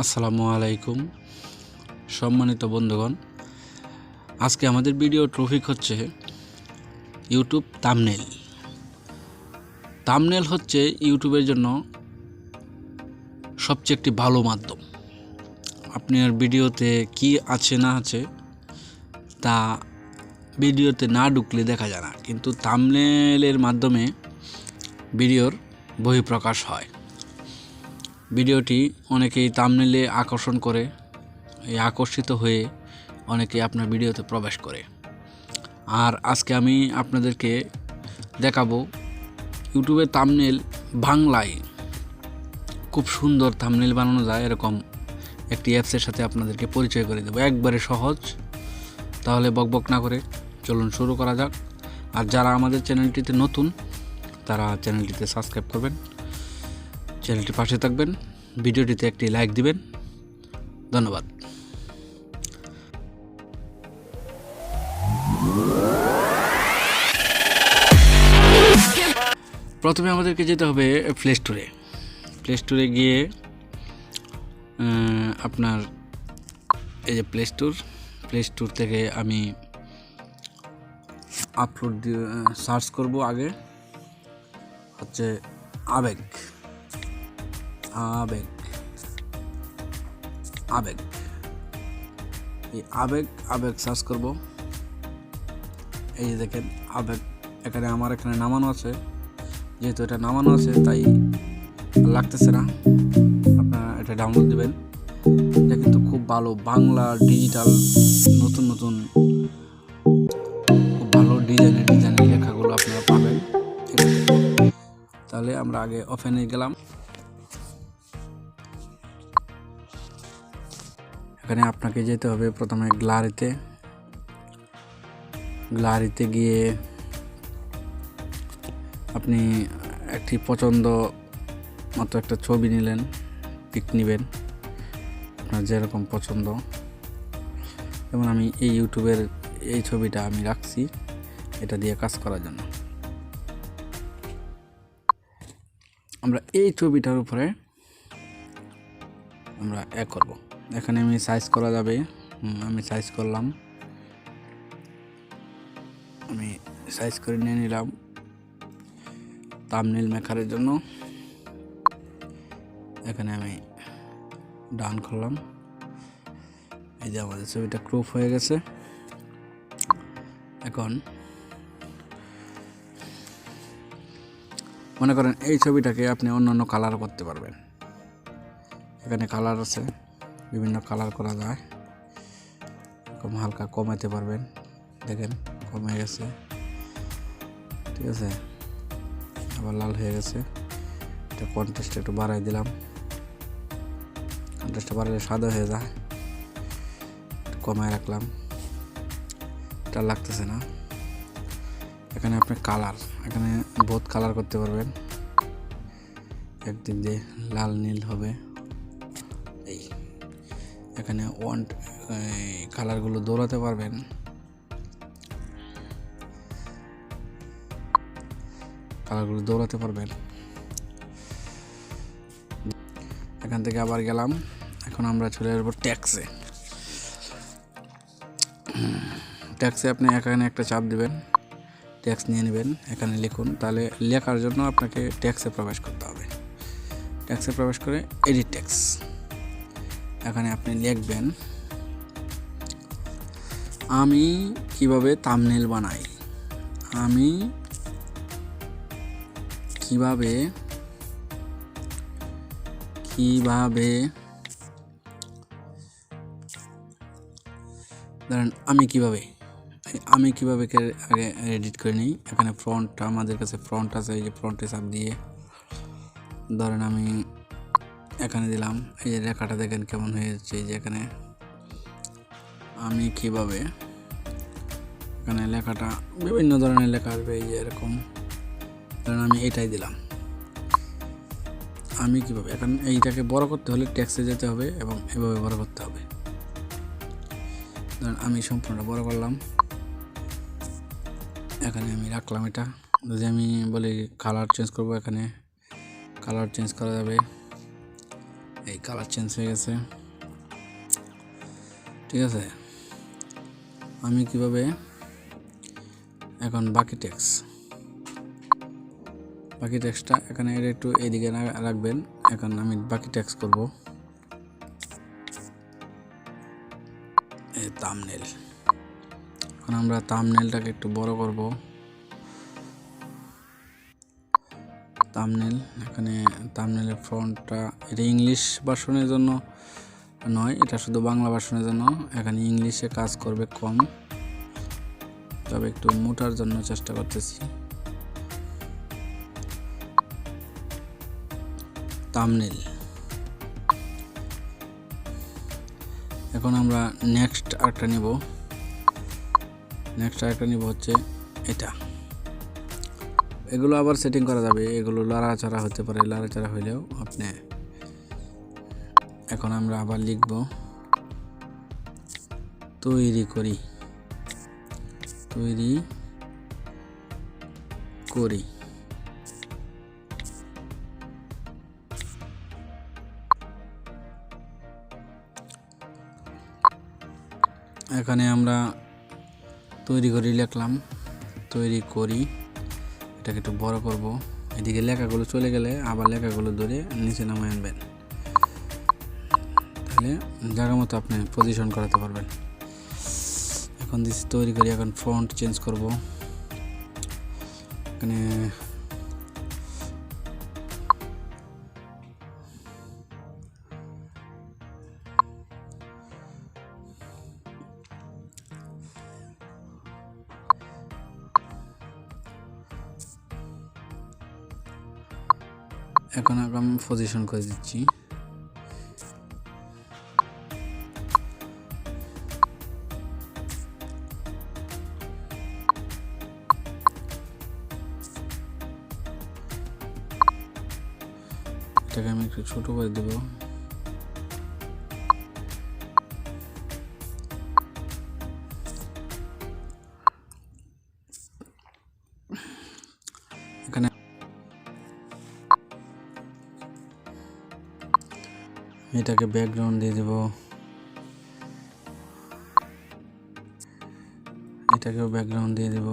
আসসালামু আলাইকুম সম্মানিত বন্ধুগণ, আজকে আমাদের ভিডিও টপিক হচ্ছে ইউটিউব থাম্বনেল। থাম্বনেল হচ্ছে ইউটিউবের জন্য সবচেয়ে একটি ভালো মাধ্যম। আপনার ভিডিওতে কি আছে না আছে তা ভিডিওতে না ঢুকলে দেখা যায় না, কিন্তু থাম্বনেলের মাধ্যমে ভিডিওর বহিঃপ্রকাশ হয়। ভিডিওটি অনেকেই থাম্বনেলে আকর্ষণ করে, এই আকর্ষিত হয়ে অনেকে আপনার ভিডিওতে প্রবেশ করে। আর আজকে আমি আপনাদেরকে দেখাবো ইউটিউবের থাম্বনেল বাংলায় খুব সুন্দর থাম্বনেল বানানো যায়, এরকম একটি অ্যাপসের সাথে আপনাদেরকে পরিচয় করে দেবো, একবারে সহজ। তাহলে বকবক না করে চলুন শুরু করা যাক। আর যারা আমাদের চ্যানেলটিতে নতুন তারা চ্যানেলটিতে সাবস্ক্রাইব করবেন, চ্যানেলটির পাশে থাকবেন, ভিডিওটিতে একটি লাইক দিবেন। ধন্যবাদ। প্রথমে আমাদেরকে যেতে হবে প্লে স্টোরে গিয়ে আপনার এই যে প্লে স্টোর থেকে আমি আপলোড দিয়ে সার্চ করব। আগে হচ্ছে আবেগ এই আবেগ সার্চ করব। এই যে দেখেন আবেগ, এখানে আমার এখানে নামানো আছে, যেহেতু এটা নামানো আছে তাই লাগতেছে না। আপনারা এটা ডাউনলোড দিবেন। এটা কিন্তু খুব ভালো, বাংলা ডিজিটাল নতুন খুব ভালো ডিজাইনের লেখাগুলো আপনারা পাবেন। ঠিক আছে, তাহলে আমরা আগে ওপেনে গেলাম। এখানে আপনাকে যেতে হবে প্রথমে গ্যালারিতে গিয়ে আপনি একটি পছন্দ মতো একটা ছবি নিলেন, পিক নেবেন আপনার যেরকম পছন্দ। যেমন আমি এই ইউটিউবের এই ছবিটা আমি রাখছি এটা দিয়ে কাজ করার জন্য। আমরা এই ছবিটার উপরে আমরা করব। এখানে আমি সাইজ করা যাবে, আমি সাইজ করলাম, আমি সাইজ করে নিয়ে নিলাম থাম্বনেল মেকারের জন্য। এখানে আমি ডান করলাম। এই যে আমাদের ছবিটা ক্রপ হয়ে গেছে। এখন মনে করেন এই ছবিটাকে আপনি অন্যান্য কালার করতে পারবেন। এখানে কালার আছে, বিভিন্ন কালার করা যায়। এরকম হালকা কমাতে পারবেন, দেখেন কমে গেছে। ঠিক আছে, আবার লাল হয়ে গেছে। এটা কন্ট্রাস্ট একটু বাড়াই দিলাম, কন্ট্রাস্টটা বাড়ালে সাদা হয়ে যায়। কমায় রাখলাম, এটা লাগতেছে না। এখানে আপনি কালার, এখানে বহুত কালার করতে পারবেন। একদিক দিয়ে লাল নীল হবে। এই এখানে কালারগুলো দৌড়াতে পারবেন। এখান থেকে আবার গেলাম। এখন আমরা চলে আসবো ট্যাক্সে আপনি এখানে একটা চাপ দিবেন, ট্যাক্স নিয়ে নেবেন, এখানে লিখুন। তাহলে লেখার জন্য আপনাকে ট্যাক্সে প্রবেশ করতে হবে। ট্যাক্সে প্রবেশ করে এডিট ট্যাক্স, এখানে আপনি লিখবেন আমি কিভাবে থাম্বনেল বানাই, কিভাবে ধরেন আমি কিভাবে আগে এডিট করে নিই। এখানে ফ্রন্ট, আমাদের কাছে ফ্রন্ট আছে, এই যে ফ্রন্টে চাপ দিয়ে ধরেন আমি এখানে দিলাম। এই যে লেখাটা দেখেন কেমন হয়ে যাচ্ছে। এই যে এখানে আমি কিভাবে, এখানে লেখাটা বিভিন্ন ধরনের লেখা আসবে। এই যে এরকম ধরেন আমি এটাই দিলাম, আমি কিভাবে। এখন এইটাকে বড় করতে হলে ট্যাক্সে যেতে হবে এবং এভাবে বড় করতে হবে। ধরেন আমি সম্পূর্ণ বড় করলাম, এখানে আমি রাখলাম। এটা যদি আমি বলি কালার চেঞ্জ করব, এখানে কালার চেঞ্জ করা যাবে। এই কালার চেঞ্জ হয়ে গেছে। ঠিক আছে, আমি কিভাবে এখন বাকি টেক্সটটা এখানে একটু এইদিকে রাখবেন। এখন আমি বাকি টেক্সট করব এই থাম্বনেল। এখন আমরা থাম্বনেলটাকে একটু বড় করব। থাম্বনেল, এখানে থাম্বনেলের ফন্টটা এটা ইংলিশ ভার্সনের জন্য নয়, এটা শুধু বাংলা ভার্সনের জন্য। এখানে ইংলিশে কাজ করবে কম, তবে একটু মোটার জন্য চেষ্টা করতেছি। থাম্বনেল। এখন আমরা নেক্সট আরেকটা নিব হচ্ছে এটা। এগুলো আবার সেটিং করা যাবে, এগুলো লড়াচড়া হতে পারে, লড়াচড়া হইলেও আপনি। এখন আমরা আবার লিখব তৈরি করি। এখানে আমরা তৈরি করি লিখলাম, তৈরি করি। এটাকে একটু বড় করব। এদিকে লেখাগুলো চলে গেলে আবার লেখাগুলো ধরে নিচে নামায় আনবেন, তাহলে জায়গা মতো আপনি পজিশন করাতে পারবেন। এখন দিচ্ছি তৈরি করি। এখন ফন্ট চেঞ্জ করব। এখানে আমি পজিশন করে দিচ্ছি। এটাকে আমি একটু ছোট করে দেব। এখানে এটাকে ব্যাকগ্রাউন্ড দিয়ে দেব, এটাকেও ব্যাকগ্রাউন্ড দিয়ে দেব।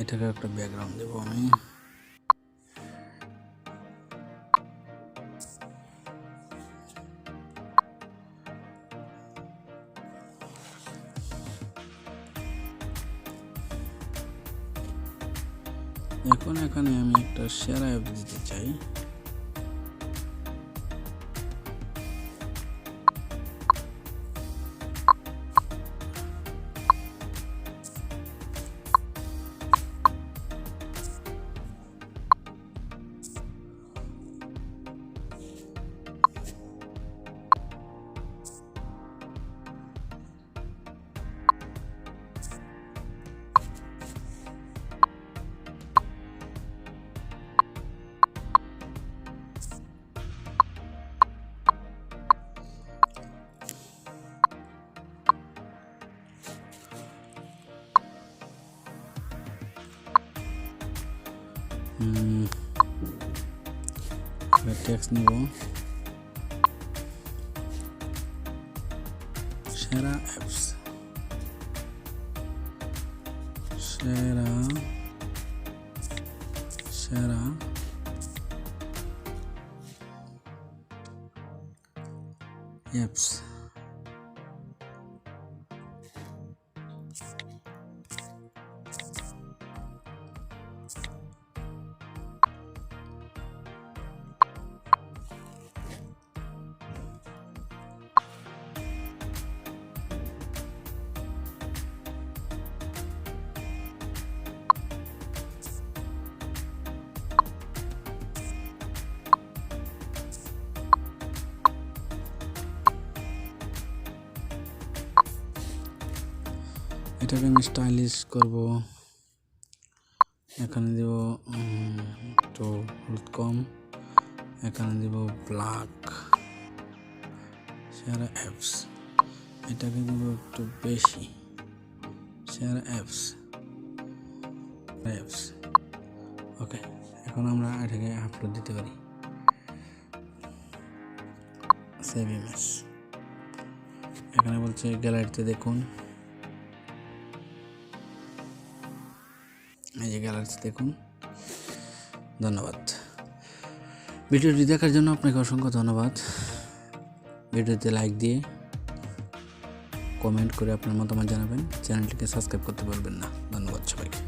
এটাকে একটা ব্যাকগ্রাউন্ড দেব আমি। এখন এখানে আমি একটা সেরা অ্যাপ দিতে চাই। টেক্সট নিব, সেরা অ্যাপস, সেরা অ্যাপস। এটাকে আমি স্টাইলিশ করব। এখানে দেব একটু হলুদ কম, এখানে দেব ব্ল্যাক। সেরা অ্যাপস। এটাকে দিব একটু বেশি, শেয়ার অ্যাপস। ওকে, এখন আমরা এটাকে আপলোড দিতে পারি। সেভ ইমেজ, এখানে বলছে গ্যালারিতে দেখুন, এই যে গ্যালারিতে দেখুন। ধন্যবাদ ভিডিওটি দেখার জন্য, আপনাকে অসংখ্য ধন্যবাদ। ভিডিওতে লাইক দিয়ে কমেন্ট করে আপনার মতামত জানাবেন। চ্যানেলটিকে সাবস্ক্রাইব করতে বলবেন না। ধন্যবাদ সবাইকে।